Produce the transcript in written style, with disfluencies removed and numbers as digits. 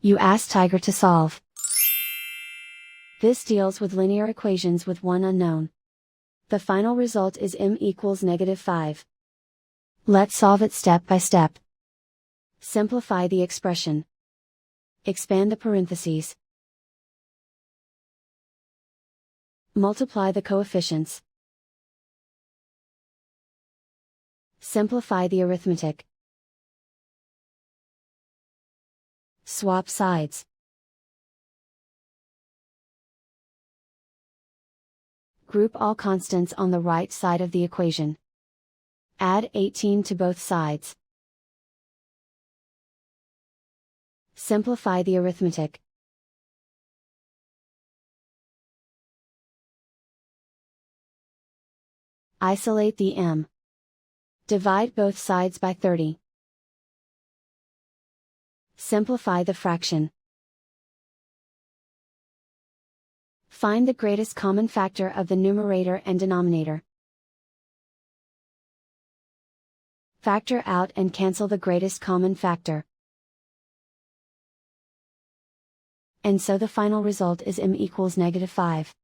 You ask Tiger to solve. This deals with linear equations with one unknown. The final result is m equals -5. Let's solve it step by step. Simplify the expression. Expand the parentheses. Multiply the coefficients. Simplify the arithmetic. Swap sides. Group all constants on the right side of the equation. Add 18 to both sides. Simplify the arithmetic. Isolate the m. Divide both sides by 30. Simplify the fraction. Find the greatest common factor of the numerator and denominator. Factor out and cancel the greatest common factor. And so the final result is m equals -5.